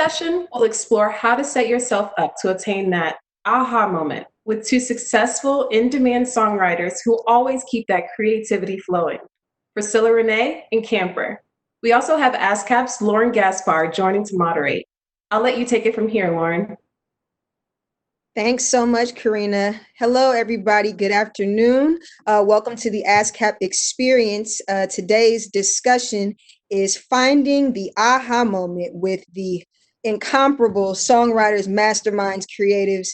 session, we'll explore how to set yourself up to attain that aha moment with two successful, in demand songwriters who always keep that creativity flowing, Priscilla Renea and Camper. We also have ASCAP's Lauren Gaspar joining to moderate. I'll let you take it from here, Lauren. Thanks so much, Karina. Hello, everybody. Good afternoon. Welcome to the ASCAP experience. Today's discussion is finding the aha moment with the incomparable songwriters, masterminds, creatives,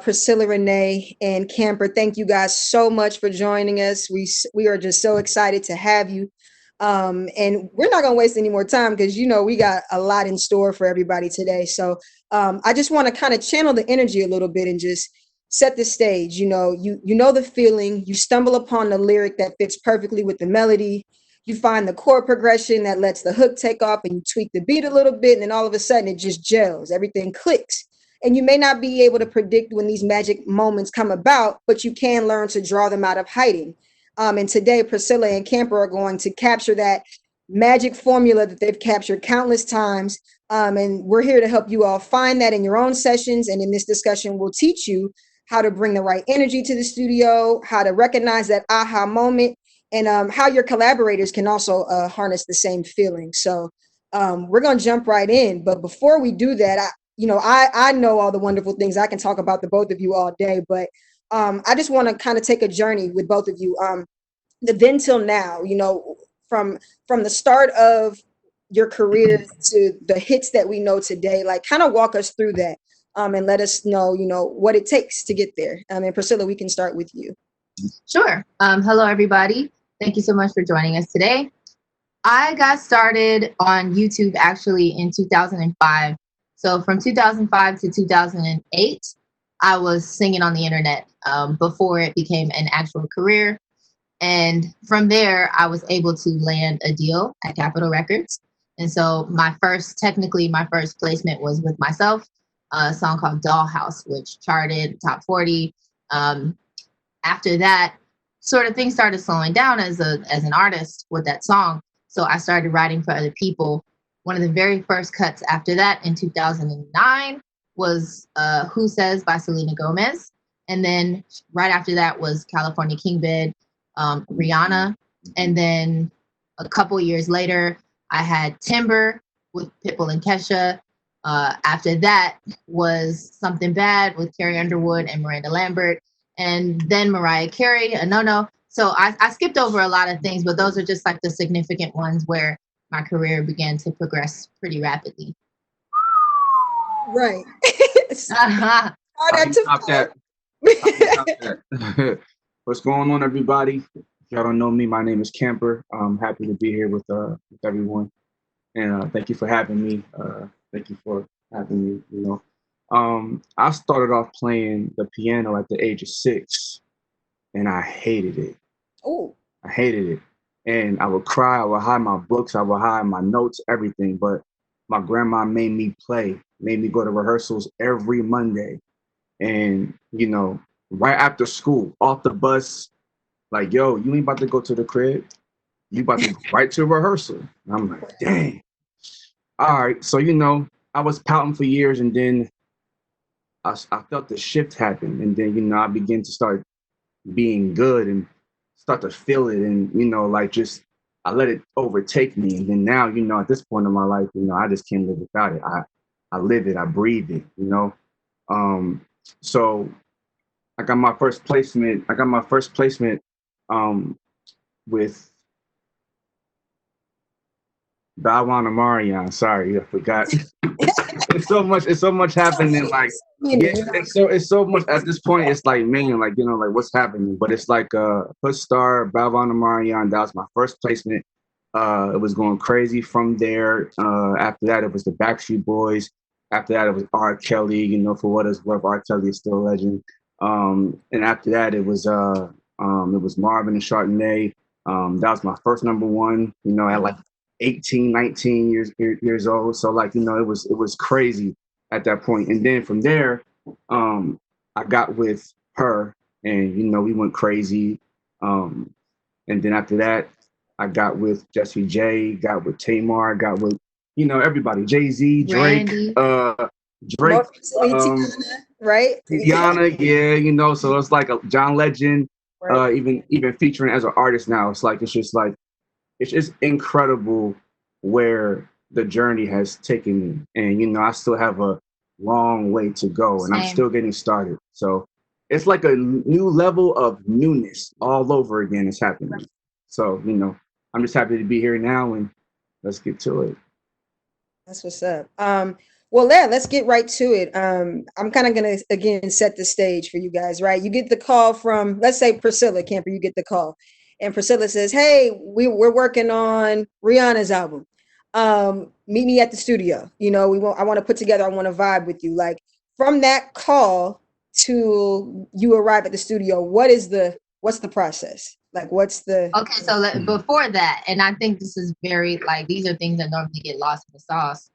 Priscilla Renea and Camper. Thank you guys so much for joining us. We are just so excited to have you. And we're not going to waste any more time because, we got a lot in store for everybody today. So I just want to kind of channel the energy a little bit and just set the stage. You know the feeling. You stumble upon the lyric that fits perfectly with the melody. You find the chord progression that lets the hook take off, and you tweak the beat a little bit, and then all of a sudden it just gels. Everything clicks. And you may not be able to predict when these magic moments come about, but you can learn to draw them out of hiding. And today, Priscilla and Camper are going to capture that magic formula that they've captured countless times. And we're here to help you all find that in your own sessions. And in this discussion, we'll teach you how to bring the right energy to the studio, how to recognize that aha moment, and how your collaborators can also harness the same feeling. So we're going to jump right in. But before we do that, I know all the wonderful things. I can talk about the both of you all day, but I just want to kind of take a journey with both of you. The then till now, from the start of your career to the hits that we know today, like kind of walk us through that and let us know, what it takes to get there. And Priscilla, we can start with you. Sure. Hello, everybody. Thank you so much for joining us today. I got started on YouTube actually in 2005. So from 2005 to 2008, I was singing on the internet before it became an actual career. And from there, I was able to land a deal at Capitol Records. And so my first placement was with myself, a song called Dollhouse, which charted top 40. After that, sort of things started slowing down as an artist with that song. So I started writing for other people. One of the very first cuts after that in 2009 was Who Says by Selena Gomez. And then right after that was California King Bed, Rihanna. And then a couple years later, I had Timber with Pitbull and Kesha. After that was Something Bad with Carrie Underwood and Miranda Lambert. And then Mariah Carey, No. So I skipped over a lot of things, but those are just like the significant ones where my career began to progress pretty rapidly. Right. I can stop that. What's going on, everybody? If y'all don't know me, my name is Camper. I'm happy to be here with everyone, and thank you for having me. Thank you for having me. I started off playing the piano at the age of 6, and I hated it. Oh, I hated it, and I would cry. I would hide my books. I would hide my notes, everything. But my grandma made me play, made me go to rehearsals every Monday, and right after school, off the bus, like, yo, you ain't about to go to the crib. You about to go right to rehearsal. And I'm like, dang. All right. So, I was pouting for years, and then I felt the shift happen. And then, I began to start being good and start to feel it. And, I let it overtake me. And then now, at this point in my life, I just can't live without it. I live it. I breathe it, So I got my first placement. With Bawan Amarian. Sorry, I forgot. It's so much happening. Like, yeah, it's so much at this point. It's like, man, like, what's happening? But it's like Push Star, Bawan Amarian. That was my first placement. It was going crazy from there. After that, it was the Backstreet Boys. After that, it was R. Kelly. For what it's worth, R. Kelly is still a legend. And after that, it was Marvin and Chardonnay. That was my first number one, at like 18, 19 years old. So like, it was crazy at that point. And then from there, I got with her and, we went crazy. And then after that, I got with Jessie J, got with Tamar, got with, you know, everybody, Jay-Z, Drake, Randy. Drake, Tiana, right? Tiana, yeah, you know, so it's like a John Legend, Right. even featuring as an artist now. It's like it's just incredible where the journey has taken me, and you know, I still have a long way to go, and I'm Same. still getting started. So it's like a new level of newness all over again is happening. So you know, I'm just happy to be here now, and let's get to it. That's what's up. Well, yeah, let's get right to it. I'm kind of gonna again set the stage for you guys, right? You get the call from, let's say, Priscilla Camper. You get the call, and Priscilla says, "Hey, we're working on Rihanna's album. Meet me at the studio. You know, I want to put together. I want to vibe with you. Like from that call to you arrive at the studio. What's the process? Like, what's the Okay, so before that, and I think this is very like these are things that normally get lost in the sauce.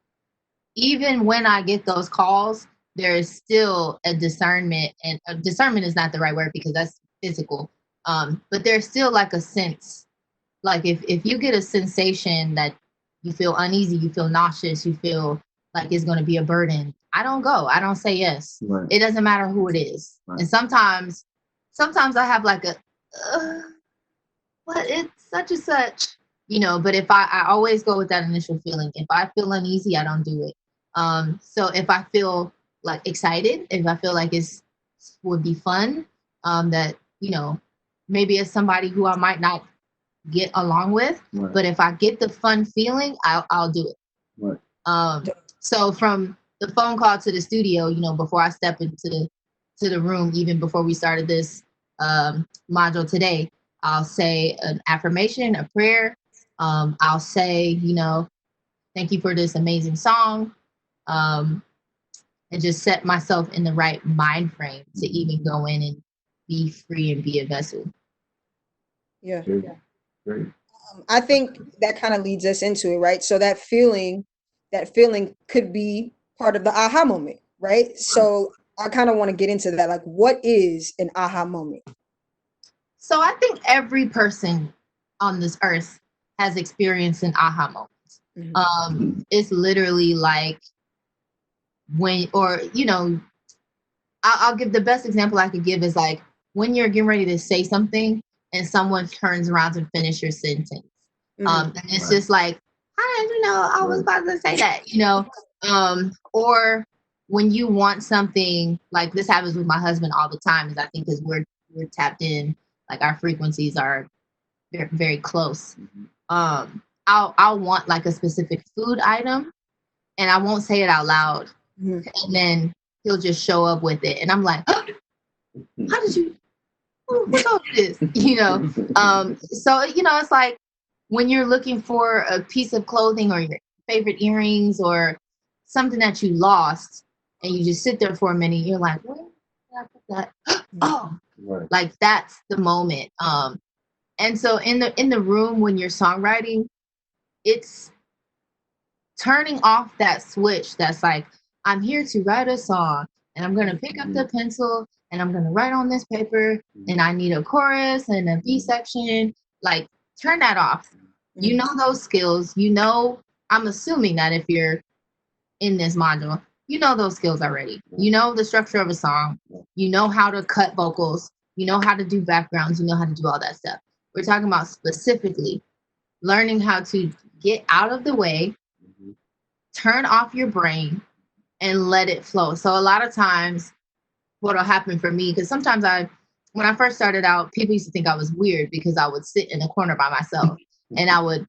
Even when I get those calls, there is still a discernment, and discernment is not the right word because that's physical. But there's still like a sense, like if you get a sensation that you feel uneasy, you feel nauseous, you feel like it's going to be a burden, I don't go. I don't say yes. Right. It doesn't matter who it is. Right. And sometimes I have like a. But it's such and such, you know, but if I always go with that initial feeling. If I feel uneasy, I don't do it. So if I feel like excited, if I feel like would be fun, that, you know, maybe it's somebody who I might not get along with, Right. but if I get the fun feeling, I'll do it. Right. So from the phone call to the studio, you know, before I step into the room, even before we started this module today, I'll say an affirmation, a prayer. I'll say, you know, thank you for this amazing song. And just set myself in the right mind frame to even go in and be free and be a vessel. Yeah. Great. I think that kind of leads us into it, right? So that feeling could be part of the aha moment, right? So I kind of want to get into that. Like, what is an aha moment? So I think every person on this earth has experienced an aha moment. Mm-hmm. It's literally like when, or, you know, I'll give the best example I could give is like when you're getting ready to say something and someone turns around to finish your sentence. And it's just like, how did you know I was about to say that, you know? Or when you want something, like this happens with my husband all the time, is I think because we're tapped in, like our frequencies are very, very close. I'll want like a specific food item and I won't say it out loud. And then he'll just show up with it. And I'm like, oh, how did you, who told you this? You know? So, you know, it's like when you're looking for a piece of clothing or your favorite earrings or something that you lost and you just sit there for a minute, you're like, where did I put that? Oh, right. Like that's the moment. And so in the room when you're songwriting, it's turning off that switch that's like, I'm here to write a song and I'm going to pick up the pencil and I'm going to write on this paper and I need a chorus and a B section. Like, turn that off. You know those skills. You know, I'm assuming that if you're in this module, you know those skills already. You know the structure of a song. You know how to cut vocals. You know how to do backgrounds. You know how to do all that stuff. We're talking about specifically learning how to get out of the way, turn off your brain, and let it flow. So a lot of times what'll happen for me, because sometimes when I first started out, people used to think I was weird because I would sit in a corner by myself and I would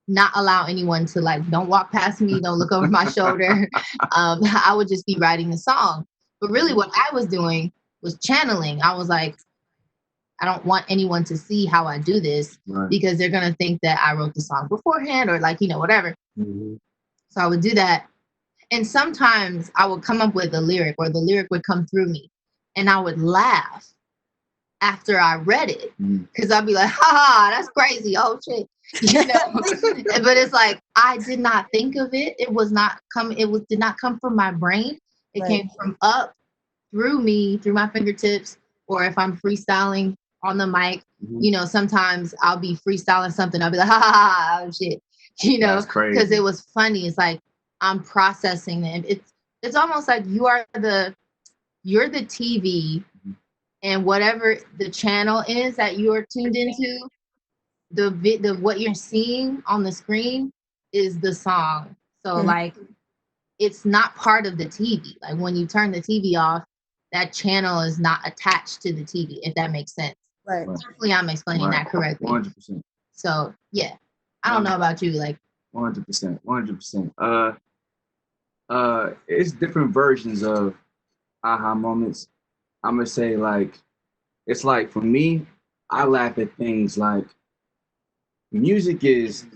not allow anyone to like, don't walk past me, don't look over my shoulder. I would just be writing a song. But really what I was doing was channeling. I was like, I don't want anyone to see how I do this because they're going to think that I wrote the song beforehand or like, you know, whatever. So I would do that. And sometimes I would come up with a lyric or the lyric would come through me and I would laugh after I read it because I'd be like, ha, that's crazy. Oh shit. You know, but it's like, I did not think of it. It did not come from my brain. It came from up through me, through my fingertips, or if I'm freestyling on the mic, you know, sometimes I'll be freestyling something. I'll be like, ha, oh shit. you know, That's crazy. because it was funny. It's like I'm processing it. It's almost like you're the TV, and whatever the channel is that you're tuned into, the what you're seeing on the screen is the song. So like it's not part of the TV. Like when you turn the TV off, that channel is not attached to the TV, if that makes sense. Right. Hopefully I'm explaining that correctly. 100%. So yeah. I don't know about you, like 100%. 100%. It's different versions of aha moments. I'm gonna say like it's like for me, I laugh at things like music is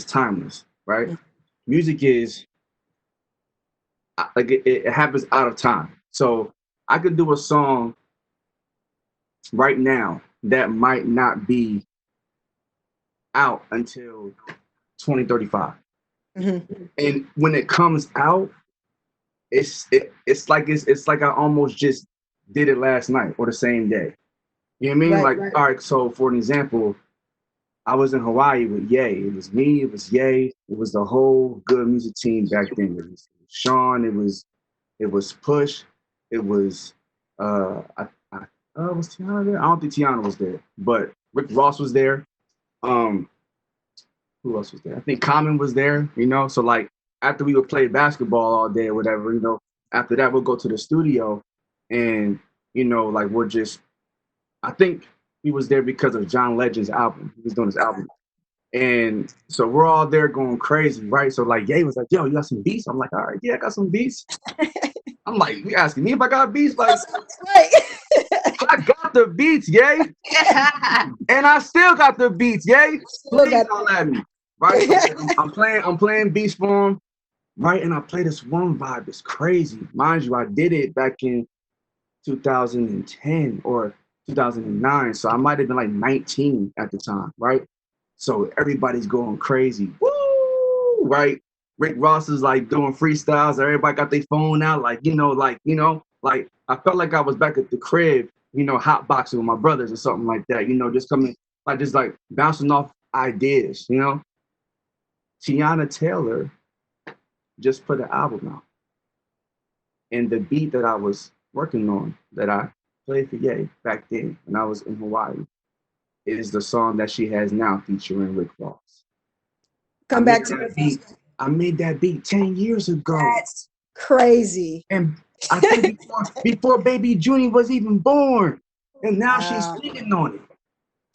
timeless, right? Music is like it happens out of time. So I could do a song right now that might not be out until 2035. And when it comes out, it's like I almost just did it last night or the same day. You know what I mean? Right. All right, so for an example, I was in Hawaii with Ye. It was me, it was Ye, it was the whole Good Music team back then. It was Sean, it was Push, it was was Tiana there? I don't think Tiana was there, but Rick Ross was there. Who else was there? I think Common was there, you know. So like after we would play basketball all day or whatever, you know, after that we'll go to the studio and, you know, like I think he was there because of John Legend's album. He was doing his album. And so we're all there going crazy, right? So like Ye was like, yo, you got some beats? I'm like, all right, yeah, I got some beats. I'm like, you asking me if I got beats? Like, I got the beats, Ye. And I still got the beats, Ye. Please don't at me. Right? So I'm playing beats for him, right? And I play this one vibe. It's crazy. Mind you, I did it back in 2010 or 2009. So I might have been like 19 at the time, right? So everybody's going crazy. Woo! Right? Rick Ross is like doing freestyles. Everybody got their phone out, like I felt like I was back at the crib, you know, hotboxing with my brothers or something like that, you know, just coming, just bouncing off ideas, you know. Tiana Taylor just put an album out. And the beat that I was working on, that I played for Ye back then when I was in Hawaii, is the song that she has now featuring Rick Ross. Come back to the beat. I made that beat 10 years ago. That's crazy. And I think before Baby Junie was even born. And now she's singing on it.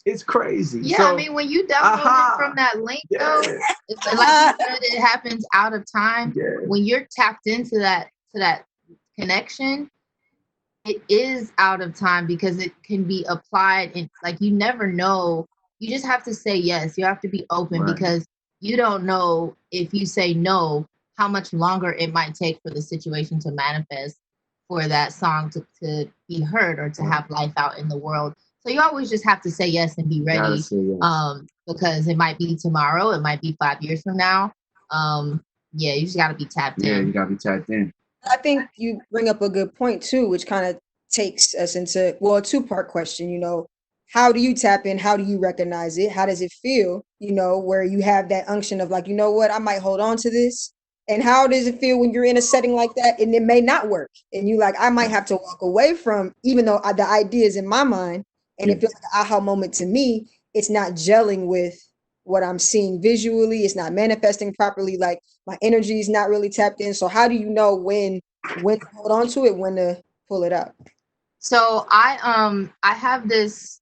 It's crazy. Yeah, so, I mean, when you download it from that link, though, it's like you said, it happens out of time. Yeah. When you're tapped into that connection, it is out of time because it can be applied. And like you never know. You just have to say yes. You have to be open because you don't know if you say no, how much longer it might take for the situation to manifest, for that song to be heard or to have life out in the world. So you always just have to say yes and be ready, yes. Because it might be tomorrow, it might be 5 years from now. Yeah, you just got to be tapped in. Yeah, you got to be tapped in. I think you bring up a good point too, which kind of takes us into, well, a two-part question, you know, how do you tap in? How do you recognize it? How does it feel, you know, where you have that unction of like, you know what, I might hold on to this. And how does it feel when you're in a setting like that and it may not work? And you like, I might have to walk away from, even though the idea is in my mind, and it feels like an aha moment to me, it's not gelling with what I'm seeing visually. It's not manifesting properly. Like my energy is not really tapped in. So how do you know when to hold on to it, when to pull it up? So I have this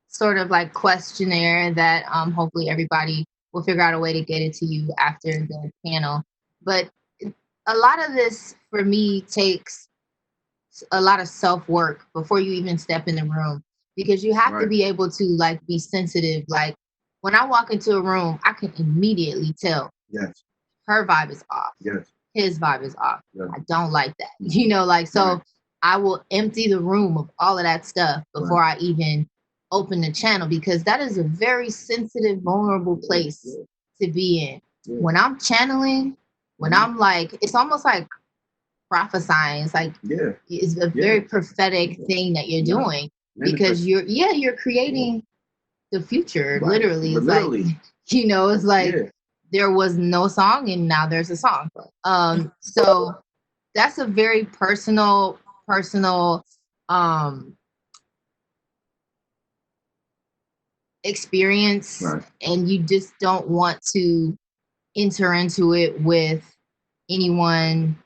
sort of like questionnaire that hopefully everybody will figure out a way to get it to you after the panel. But a lot of this for me takes a lot of self-work before you even step in the room, because you have to be able to like be sensitive. Like when I walk into a room, I can immediately tell her vibe is off. His vibe is off. I don't like that. You know, like, so I will empty the room of all of that stuff before I even open the channel, because that is a very sensitive, vulnerable place to be in. When I'm channeling, when I'm like, it's almost like prophesying. It's like, it's a very prophetic thing that you're doing, because you're creating the future, literally. It's like You know, it's like there was no song and now there's a song. So that's a very personal experience, and you just don't want to enter into it with anyone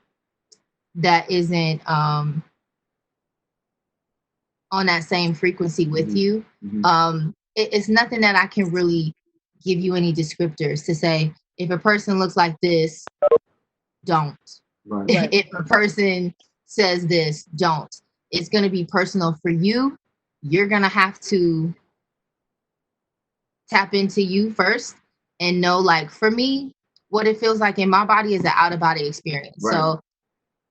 that isn't on that same frequency with you. It's nothing that I can really give you any descriptors to say, if a person looks like this, don't. If a person says this, don't. It's going to be personal for you. You're going to have to tap into you first and know, like, for me, what it feels like in my body is an out-of-body experience. So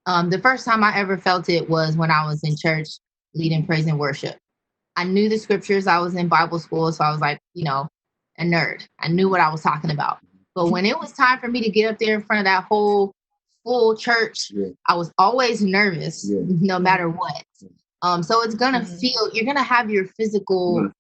the first time I ever felt it was when I was in church leading praise and worship. I knew the scriptures. I was in Bible school, so I was like, you know, a nerd. I knew what I was talking about. But when it was time for me to get up there in front of that whole full church, I was always nervous, no matter what. So it's gonna feel, you're gonna have your physical,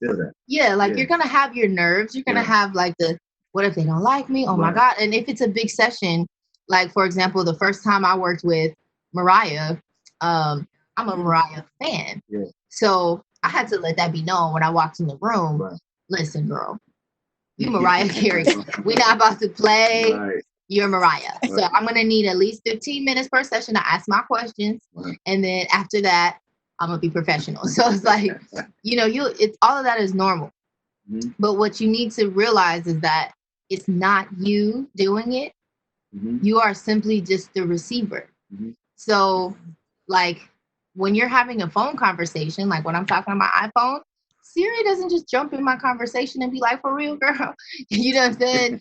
you're gonna have your nerves. You're gonna have like the, what if they don't like me? Oh my God. And if it's a big session, like for example, the first time I worked with Mariah, I'm a Mariah fan. So I had to let that be known when I walked in the room. Listen, girl, you Mariah Carey. We're not about to play. You're Mariah. So I'm gonna need at least 15 minutes per session to ask my questions. And then after that, I'm gonna be professional. So it's like, you know, it's all of that is normal. But what you need to realize is that it's not you doing it. You are simply just the receiver. So like when you're having a phone conversation, like when I'm talking on my iPhone, Siri doesn't just jump in my conversation and be like, for real, girl. You know what I'm saying?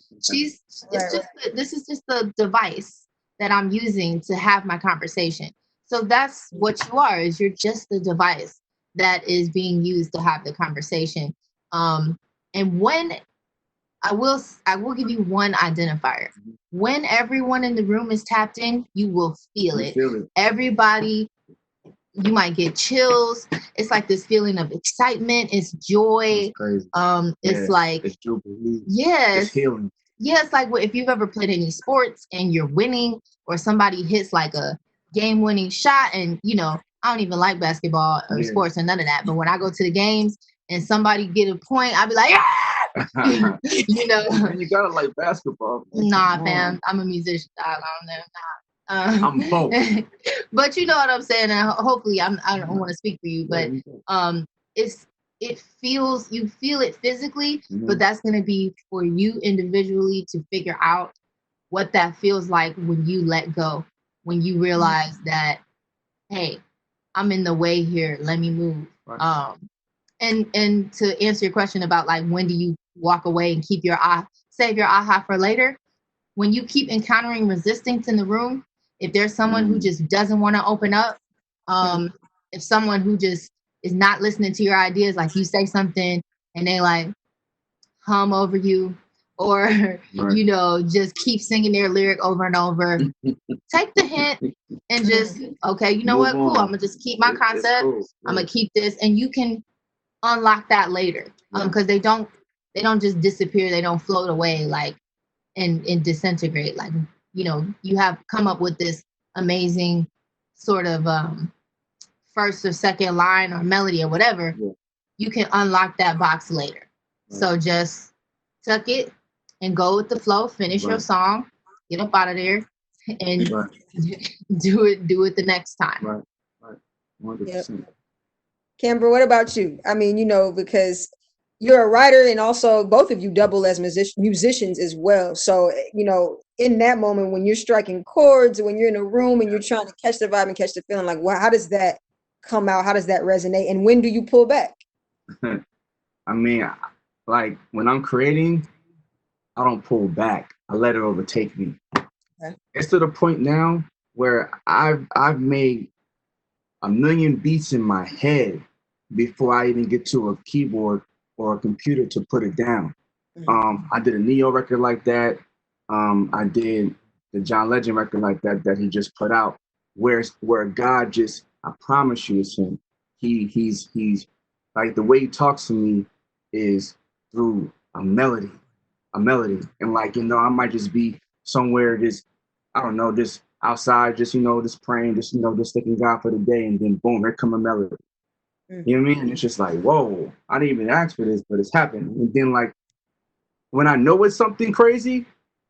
This is just the device that I'm using to have my conversation. So that's what you are, is you're just the device that is being used to have the conversation. And when I will give you one identifier. When everyone in the room is tapped in, you will feel it. Everybody, you might get chills. It's like this feeling of excitement. It's joy. It's like, it's jubilee. Yes. It's healing. Yeah, it's like if you've ever played any sports and you're winning, or somebody hits like a game-winning shot, and you know, I don't even like basketball or sports or none of that. But when I go to the games and somebody get a point, I'll be like, you know. And you gotta like basketball. Nah, fam, I'm a musician. I don't know. I'm both. But you know what I'm saying. And hopefully, I don't want to speak for you, but you feel it physically, but that's gonna be for you individually to figure out what that feels like when you let go, when you realize that, hey, I'm in the way here. Let me move. And to answer your question about like when do you walk away and save your aha for later, when you keep encountering resistance in the room, if there's someone who just doesn't want to open up, if someone who just is not listening to your ideas, like you say something and they like hum over you, or you know, just keep singing their lyric over and over, take the hint and just, okay, you know what, cool, I'm gonna just keep my concept, cool. I'm gonna keep this, and you can unlock that later, because they don't just disappear, they don't float away like and disintegrate. Like, you know, you have come up with this amazing sort of first or second line or melody or whatever, you can unlock that box later. So just tuck it and go with the flow, finish your song, get up out of there, and do it the next time. 100%. Camber, what about you? I mean, you know, because you're a writer and also both of you double as musicians as well. So, you know, in that moment when you're striking chords, when you're in a room and you're trying to catch the vibe and catch the feeling, like, well, how does that come out? How does that resonate? And when do you pull back? I mean, like when I'm creating, I don't pull back. I let it overtake me. Okay. It's to the point now where I've made 1 million beats in my head before I even get to a keyboard or a computer to put it down. I did a Neo record like that. I did the John Legend record like that he just put out, where God just, I promise you, it's him. He's like, the way he talks to me is through a melody. a melody. And like, I might just be somewhere just, I don't know, just outside, just, just praying, just, just thanking God for the day. And then boom, here come a melody. You know what I mean? And it's just like, whoa, I didn't even ask for this, but it's happened. And then like, when I know it's something crazy,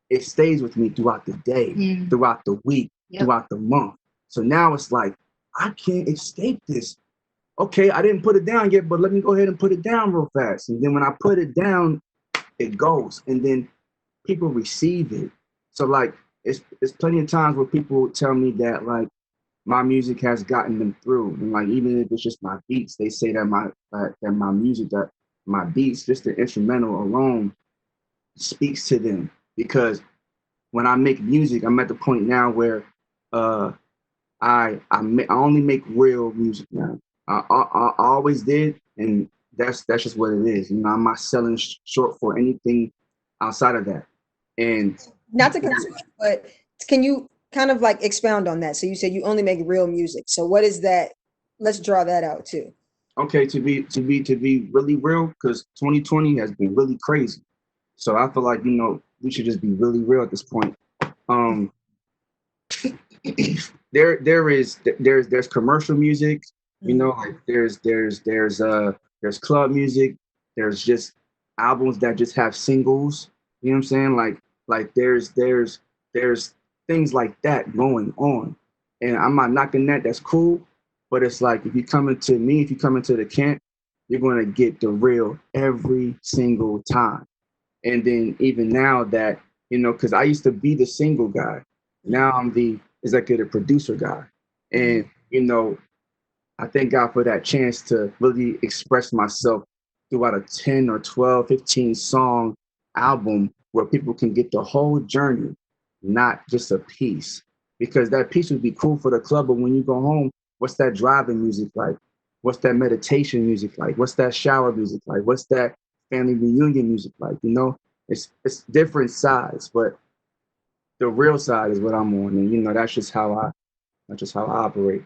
it stays with me throughout the day, throughout the week, throughout the month. So now it's like, I can't escape this. Okay, I didn't put it down yet, but let me go ahead and put it down real fast. And then when I put it down, it goes. And then people receive it. So like, it's plenty of times where people tell me that like, my music has gotten them through. And like, even if it's just my beats, they say that my music, that my beats, just the instrumental alone speaks to them. Because when I make music, I'm at the point now where I only make real music now. I always did, and that's just what it is. I'm not selling short for anything outside of that. And not to cut you, but can you kind of like expound on that? So you said you only make real music. So what is that? Let's draw that out too. Okay, to be really real, because 2020 has been really crazy. So I feel like, we should just be really real at this point. There's commercial music, like there's club music, there's just albums that just have singles, you know what I'm saying? Like there's things like that going on. And I'm not knocking that, that's cool. But it's like, if you come into the camp, you're gonna get the real every single time. And then even now that, because I used to be the single guy, now I'm the executive producer guy. And, I thank God for that chance to really express myself throughout a 10 or 12, 15 song album where people can get the whole journey, not just a piece. Because that piece would be cool for the club, but when you go home, what's that driving music like? What's that meditation music like? What's that shower music like? What's that family reunion music like? It's different sides, but the real side is what I'm on, and that's just how I operate.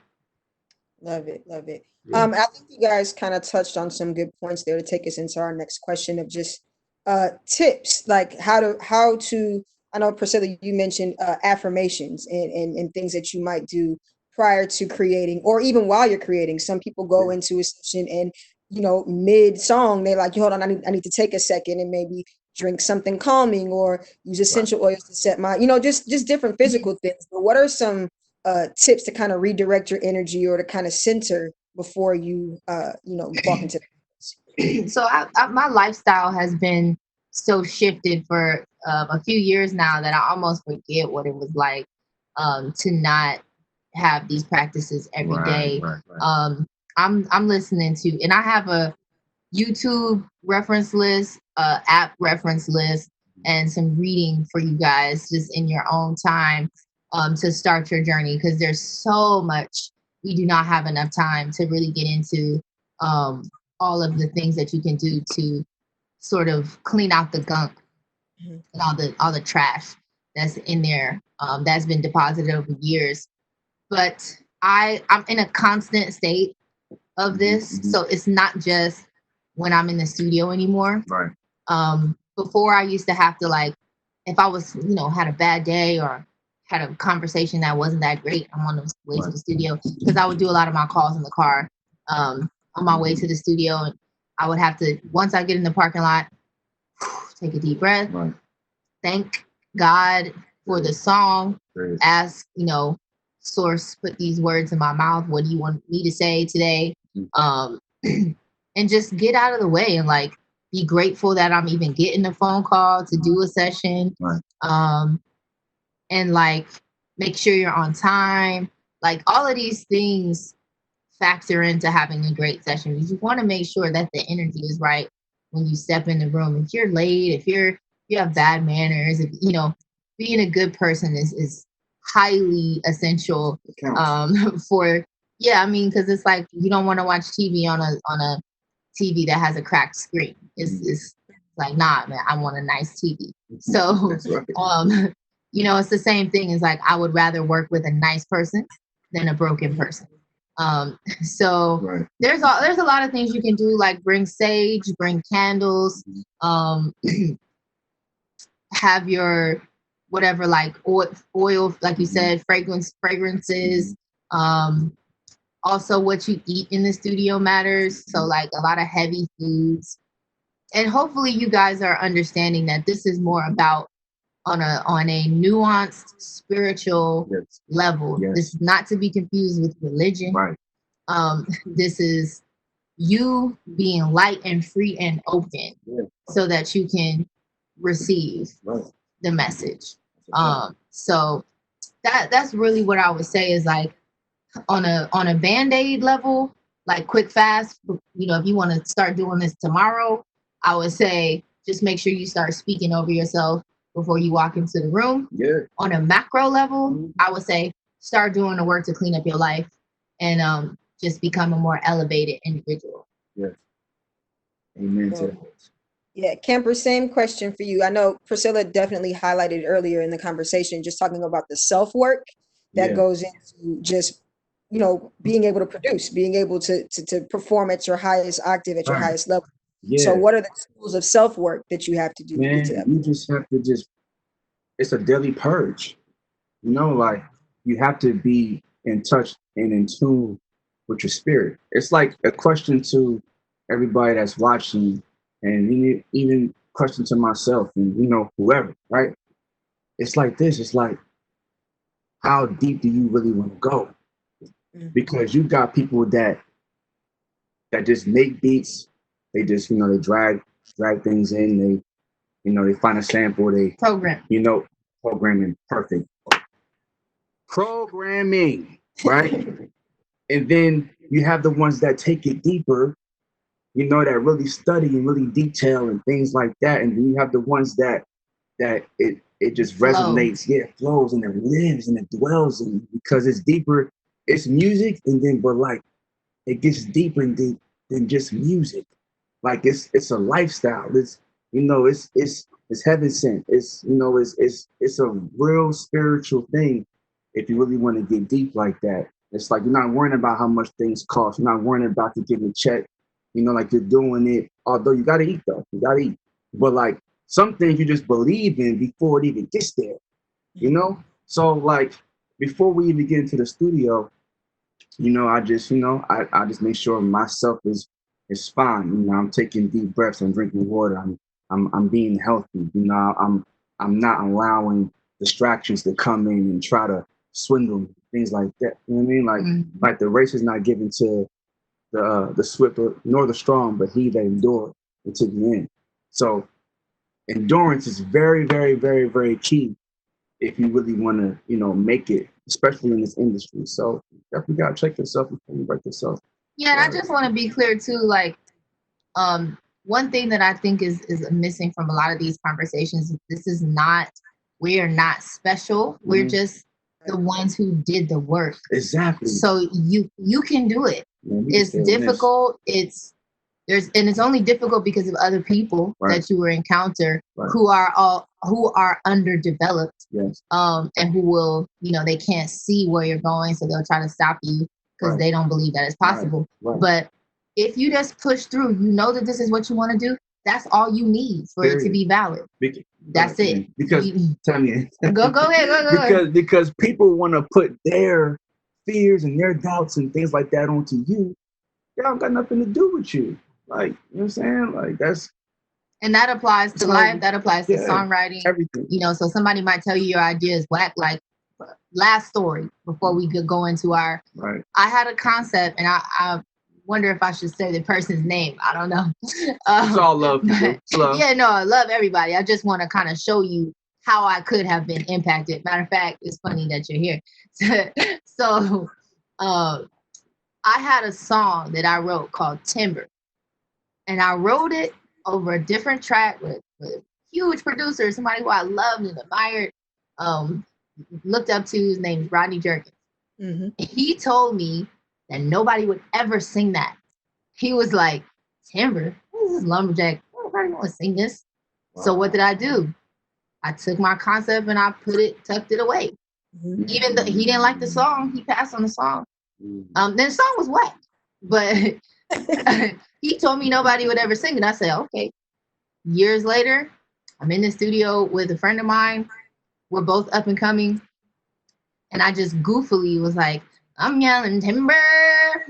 Love it. Yeah. I think you guys kind of touched on some good points there to take us into our next question of just tips, like how to. I know, Priscilla, you mentioned affirmations and things that you might do prior to creating, or even while you're creating. Some people go into a session and mid song they're like, hold on, I need to take a second and maybe drink something calming or use essential oils to set my, just different physical things. But what are some tips to kind of redirect your energy or to kind of center before you walk into So my lifestyle has been so shifted for a few years now that I almost forget what it was like to not have these practices every day. Right. I'm listening to, and I have a YouTube reference list, app reference list, and some reading for you guys just in your own time to start your journey, because there's so much we do not have enough time to really get into all of the things that you can do to sort of clean out the gunk and all the trash that's in there that's been deposited over years. But I'm in a constant state of this, so it's not just when I'm in the studio anymore. Right. Before I used to have to, like, if I was had a bad day or had a conversation that wasn't that great, I'm on the way to the studio, because I would do a lot of my calls in the car on my way to the studio, and I would have to, once I get in the parking lot, take a deep breath, thank God for the song, ask, source, put these words in my mouth, what do you want me to say today, and just get out of the way and like be grateful that I'm even getting a phone call to do a session, and like make sure you're on time. Like all of these things factor into having a great session. You just want to make sure that the energy is right when you step in the room. If you're late, if you have bad manners, if being a good person is highly essential for because it's like you don't want to watch TV on a TV that has a cracked screen. It's like, nah, man, I want a nice TV. So it's the same thing. It's like I would rather work with a nice person than a broken person. So there's a lot of things you can do, like bring sage, bring candles, have your whatever, like oil, like you said, fragrances. Also, what you eat in the studio matters. So, like a lot of heavy foods, and hopefully, you guys are understanding that this is more about on a nuanced spiritual level. This is not to be confused with religion. Right. This is you being light and free and open, so that you can receive the message. So that's really what I would say is like on a Band-Aid level, like quick fast. You know, if you want to start doing this tomorrow, I would say just make sure you start speaking over yourself before you walk into the room. Yeah. On a macro level, I would say start doing the work to clean up your life and just become a more elevated individual. Yes. Amen to that. Yeah, Camper, same question for you. I know Priscilla definitely highlighted earlier in the conversation, just talking about the self-work that goes into just, you know, being able to produce, being able to perform at your highest octave, at your highest level. Yeah. So what are the tools of self-work that you have to do? Man, to get to that? you just have to it's a daily purge. You know, like you have to be in touch and in tune with your spirit. It's like a question to everybody that's watching, and even question to myself and, you know, whoever, right? It's like this. It's like, how deep do you really want to go? Because you got people that just make beats. They just, you know, they drag things in. They, you know, they find a sample. They program. You know, programming, perfect. Programming, right? And then you have the ones that take it deeper, you know, that really study and really detail and things like that. And then you have the ones that it just resonates, flows and it lives and it dwells in, because it's deeper. It's music, and then but like it gets deeper than just music. Like it's a lifestyle. It's, you know, it's heaven sent. It's, you know, it's a real spiritual thing if you really want to get deep like that. It's like you're not worrying about how much things cost. You're not worrying about to get a check. You know, like you're doing it. Although you gotta eat though. You gotta eat. But like some things you just believe in before it even gets there. You know? So like before we even get into the studio, you know, I just make sure myself is fine. You know, I'm taking deep breaths, I'm drinking water, I'm being healthy. You know, I'm not allowing distractions to come in and try to swindle me, things like that. You know what I mean? Like like the race is not given to the swift nor the strong, but he that endures until the end. So endurance is very, very, very, very key if you really want to, you know, make it, especially in this industry. So definitely gotta check yourself before you write yourself. Yeah, and I just want to be clear too, like one thing that I think is missing from a lot of these conversations is we are not special. We're just the ones who did the work. Exactly. So you can do it. It's difficult. It's only difficult because of other people that you will encounter who are underdeveloped. Yes. And who will, you know, they can't see where you're going, so they'll try to stop you because they don't believe that it's possible. But if you just push through, you know that this is what you want to do. That's all you need for it to be valid. That's it. Because tell me. Go ahead. Because people want to put their fears and their doubts and things like that onto you. They don't got nothing to do with you. Like, you know what I'm saying? Like and that applies to life. That applies to songwriting. Everything. You know, so somebody might tell you your idea is whack. Like, last story before we could go into our. Right. I had a concept, and I wonder if I should say the person's name. I don't know. It's all love. Yeah, no, I love everybody. I just want to kind of show you how I could have been impacted. Matter of fact, it's funny that you're here. So, I had a song that I wrote called Timber, and I wrote it over a different track with a huge producer, somebody who I loved and admired, looked up to. His name's Rodney Jerkins. He told me that nobody would ever sing that. He was like, Timber, this is lumberjack. Nobody want to sing this. Wow. So what did I do? I took my concept and I tucked it away. Even though he didn't like the song, he passed on the song. Then the song was whack, but he told me nobody would ever sing it. I said, okay. Years later, I'm in the studio with a friend of mine. We're both up and coming. And I just goofily was like, I'm yelling timber,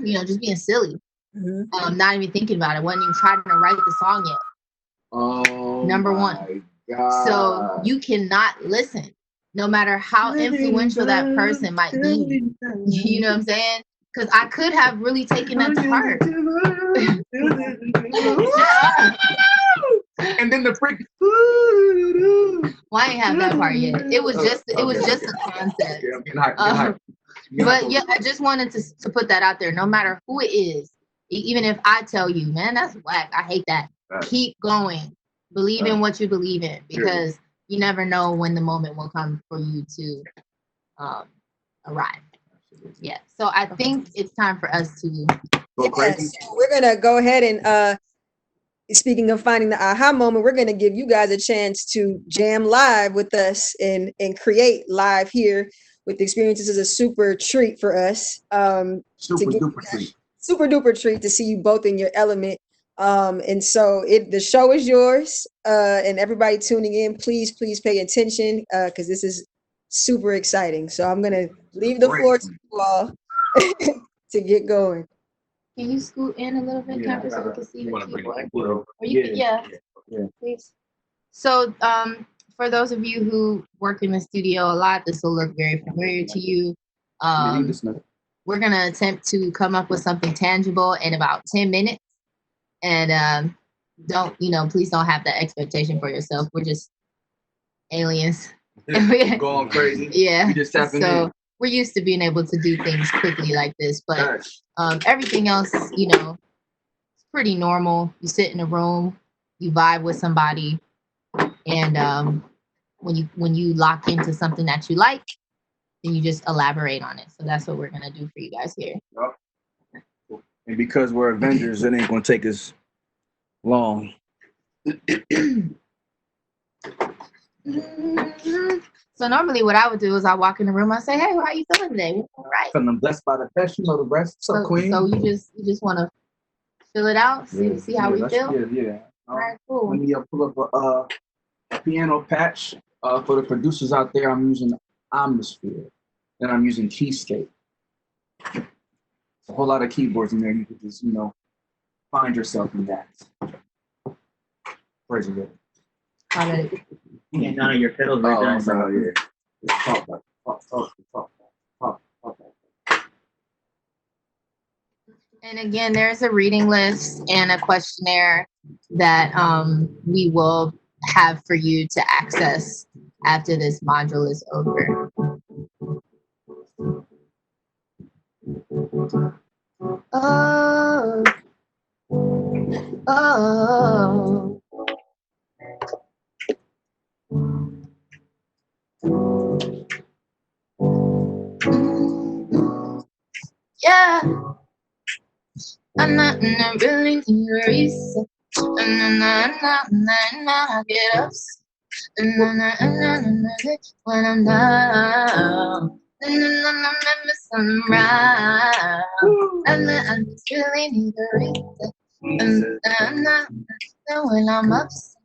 just being silly. Not even thinking about it. Wasn't even trying to write the song yet. Oh, Number one. God. So you cannot listen, no matter how influential that person might be. You know what I'm saying? Because I could have really taken that to heart. And then the freak. Well, I ain't have that part yet. It was just a concept. But yeah, I just wanted to put that out there. No matter who it is, even if I tell you, man, that's whack, I hate that. Keep going. Believe in what you believe in, because you never know when the moment will come for you to arrive. Yeah. So I think it's time for us to go crazy. We're gonna go ahead and speaking of finding the aha moment, we're gonna give you guys a chance to jam live with us and create live here with the experience. This is a super treat for us. Super duper treat to see you both in your element. And so the show is yours. And everybody tuning in, please pay attention, because this is super exciting. So I'm gonna leave the floor to you all to get going. Can you scoot in a little bit, Camper, so we can see your keyboard? Yeah, please. So, for those of you who work in the studio a lot, this will look very familiar to you. We're gonna attempt to come up with something tangible in about 10 minutes, and please don't have that expectation for yourself. We're just aliens. Going crazy. Yeah. We just tapping in. We're used to being able to do things quickly like this, but everything else, it's pretty normal. You sit in a room, you vibe with somebody, and when you lock into something that you like, then you just elaborate on it. So that's what we're gonna do for you guys here. And because we're Avengers, it ain't gonna take us long. So normally what I would do is I walk in the room, I say, hey, how you feeling today? All right. Feeling blessed by the best, the rest. So queen. So you just want to fill it out, see how we feel? Yeah. All right, cool. Let me pull up a piano patch. For the producers out there, I'm using Omnisphere. And I'm using Keyscape. A whole lot of keyboards in there. You could just, find yourself in that. Praise the Lord. And none of your pedals right there. So, yeah. Talk. And again, there's a reading list and a questionnaire that we will have for you to access after this module is over. Oh. Yeah. I'm not really need a reason. I get upset. When I'm down. I'm missing around. I just really need a reason. When I'm upset.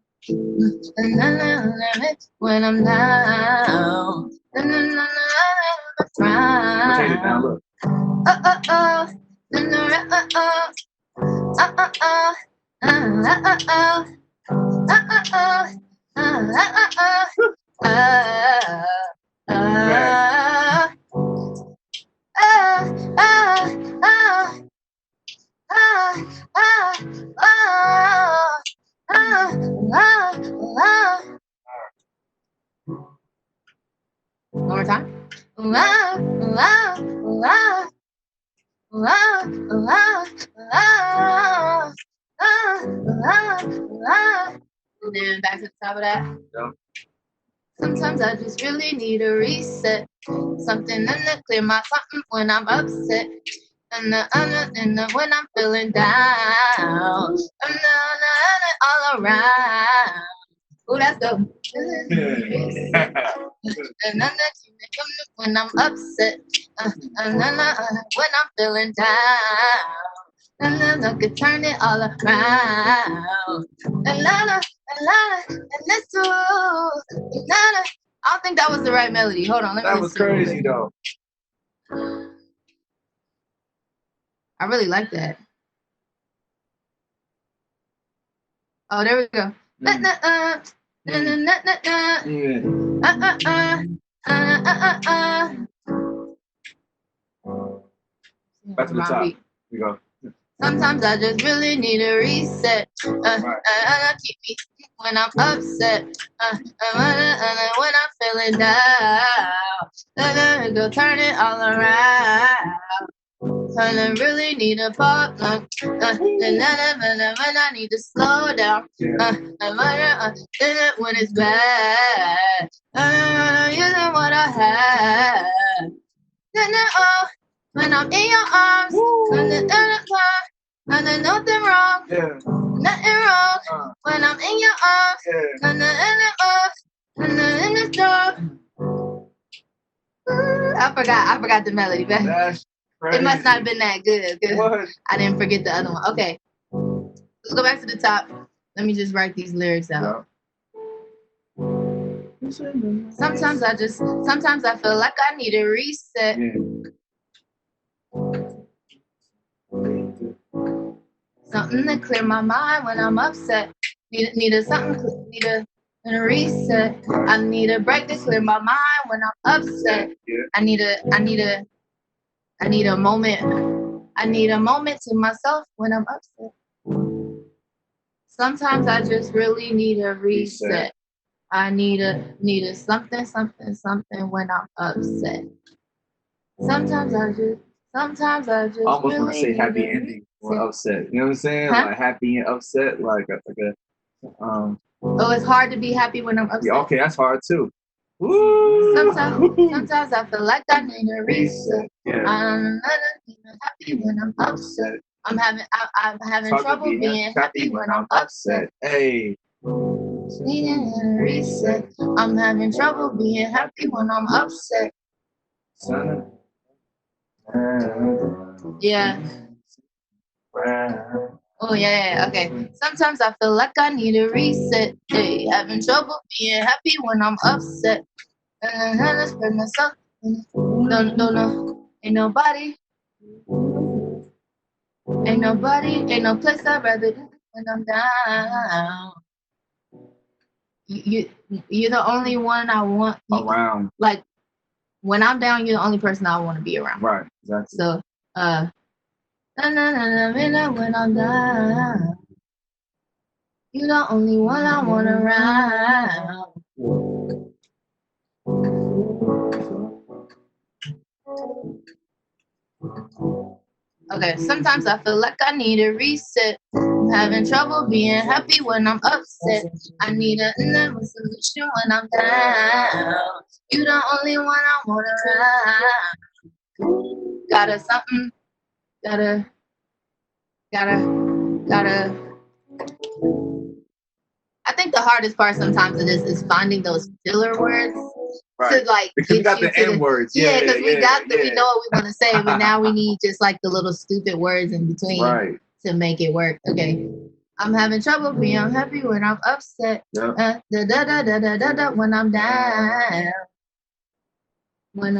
When I'm down. One more time. And then back to the top of that. Yeah. Sometimes I just really need a reset. Something to clear my something when I'm upset. And when I'm feeling down. All around. Oh, that's dope. And when I'm upset. When I'm feeling down. And I could turn it all around. and this too. I don't think that was the right melody. Hold on, let me That was listen. crazy though. I really like that. Oh, there we go. Yeah. Back to the top. We go. Sometimes I just really need a reset. Keep me when I'm upset. When I'm feeling down. Go turn it all around. And I really need a partner. When I need to slow down. When it's bad. Using what I have. When I'm in your arms. And there's nothing wrong. Yeah. Nothing wrong. When I'm in your arms. Yeah. And in the door. I forgot the melody, but That's crazy. it must not have been that good because What? I didn't forget the other one. Okay, let's go back to the top. Let me just write these lyrics out. Yeah. Sometimes I feel like I need a reset. Yeah. Something to clear my mind when I'm upset. Need a reset. I need a break to clear my mind when I'm upset. Yeah. I need a moment. I need a moment to myself when I'm upset. Sometimes I just really need a reset. I need a something when I'm upset. Sometimes I just Almost really want to say need happy a ending or upset. You know what I'm saying? Huh? Like happy and upset. Like a Oh, it's hard to be happy when I'm upset. Yeah, okay, that's hard too. Woo! Sometimes I feel like I need a reset. Yeah. I'm happy when I'm upset. I'm having trouble being happy when I'm upset. Hey. Needing a reset. I'm having trouble being happy when I'm upset. Yeah. Oh yeah, okay. Sometimes I feel like I need a reset. Hey, having trouble being happy when I'm upset. And I spread myself. No. Ain't nobody. Ain't no place I'd rather be when I'm down. You're the only one I want Around. Like when I'm down, you're the only person I want to be around. Right, exactly. So when I'm down, you're the only one I want around. Okay, sometimes I feel like I need a reset. I'm having trouble being happy when I'm upset. I need a solution when I'm down. You're the only one I want around. Gotta. I think the hardest part sometimes of this is finding those filler words. Right. To like because we got the N words. Yeah, because we know what we want to say, but now we need just like the little stupid words in between to make it work. Okay. I'm having trouble being happy when I'm upset. Yep. When I'm down. When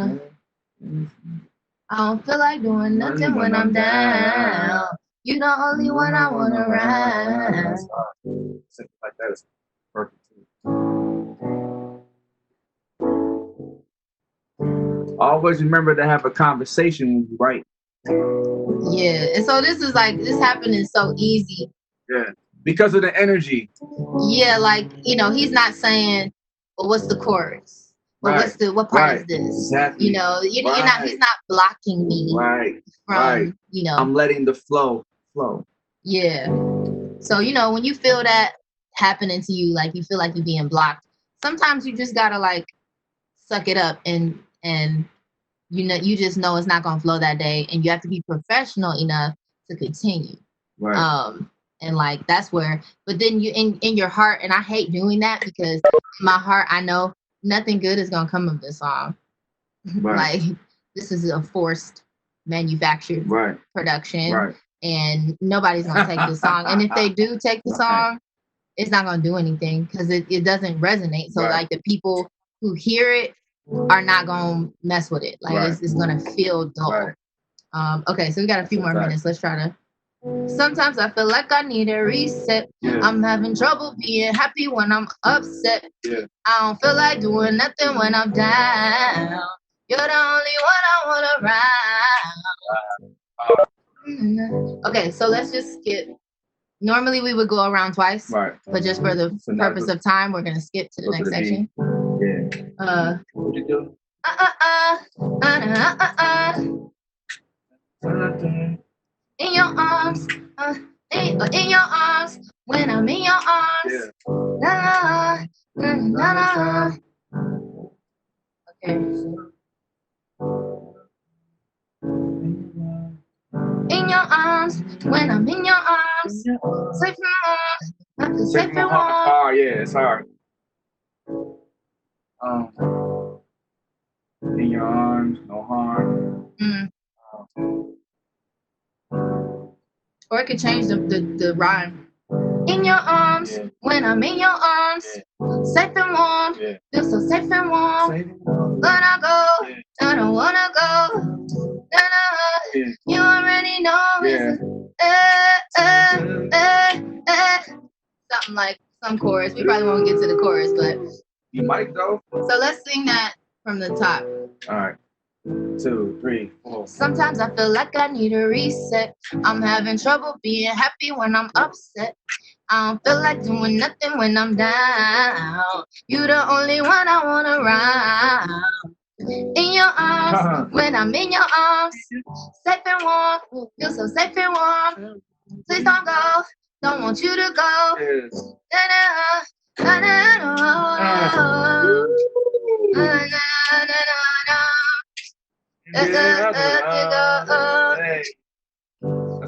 I don't feel like doing nothing when I'm down. You're the only one I want around. Something like that is perfect. Always remember to have a conversation when you write. Yeah, and so this happening so easy. Yeah, because of the energy. Yeah, like he's not saying, "Well, what's the chorus? Well, what part is this?" Exactly. He's not blocking me. Right. From, I'm letting the flow. Yeah. So when you feel that happening to you, like you feel like you're being blocked, sometimes you just gotta like suck it up and you just know it's not gonna flow that day, and you have to be professional enough to continue. Right. And like that's where, but then you in your heart, and I hate doing that because in my heart I know nothing good is gonna come of this song. Right. Like this is a forced manufactured production. Right. And nobody's gonna take the song. And if they do take the song, it's not gonna do anything because it doesn't resonate. So like the people who hear it are not gonna mess with it. Like it's gonna feel dull. Okay, so we got a few more minutes. Let's try to. Sometimes I feel like I need a reset. I'm having trouble being happy when I'm upset. I don't feel like doing nothing when I'm down. You're the only one I wanna ride. Okay, so let's just skip. Normally we would go around twice, but just for the purpose of time, we're gonna skip to the next section. What you do? In your arms, in your arms, when I'm in your arms. La, la, la, la. Okay. In your arms, when I'm in your arms. Safe and warm, safe and warm. Hard, yeah, it's hard. In your arms, no harm. Or it could change the rhyme. In your arms, when I'm in your arms, safe and warm, feel so safe and warm. When I go, I don't wanna go. You already know it's something like some chorus. We probably won't get to the chorus, but you might though. So let's sing that from the top. All right. 2, 3, 4. Sometimes I feel like I need a reset. I'm having trouble being happy when I'm upset. I don't feel like doing nothing when I'm down. You the only one I wanna ride. In your arms, when I'm in your arms, safe and warm, feel so safe and warm. Please don't go, don't want you to go.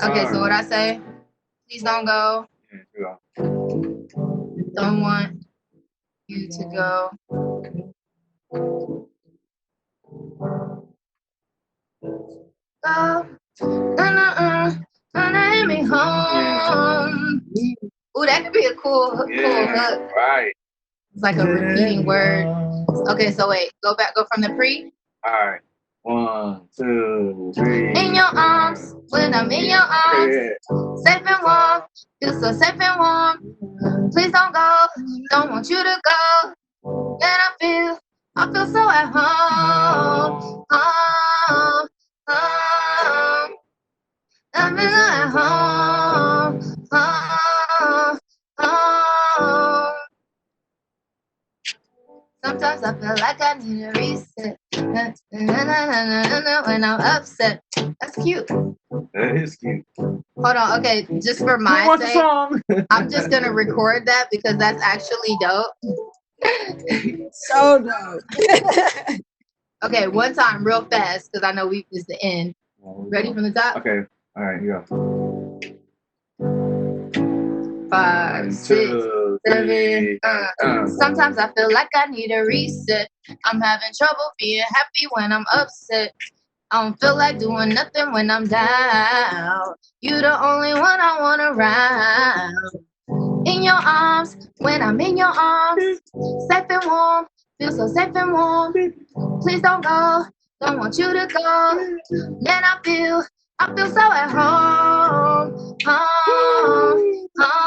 Okay, so what I say? Please don't go. Don't want you to go. Go. Take me home. Ooh, that could be a cool hook. Right. It's like a repeating word. Okay, so wait, go from the pre. All right. 1, 2, 3. In your arms, when I'm in your arms, safe and warm, feel so safe and warm. Please don't go, don't want you to go. And I feel so at home, home, home. I feel at home, home, home. Sometimes I feel like I need a reset. When I'm upset. That's cute. That is cute. Hold on, okay, just for my sake, I'm just gonna record that because that's actually dope. So dope. Okay, one time, real fast, because I know it's the end. Ready from the top? Okay, all right, here you go. 5, 6, 7. Sometimes I feel like I need a reset. I'm having trouble being happy when I'm upset. I don't feel like doing nothing when I'm down. You the only one I wanna ride. In your arms, when I'm in your arms, safe and warm, feel so safe and warm. Please don't go, don't want you to go. Then I feel so at home, home, home.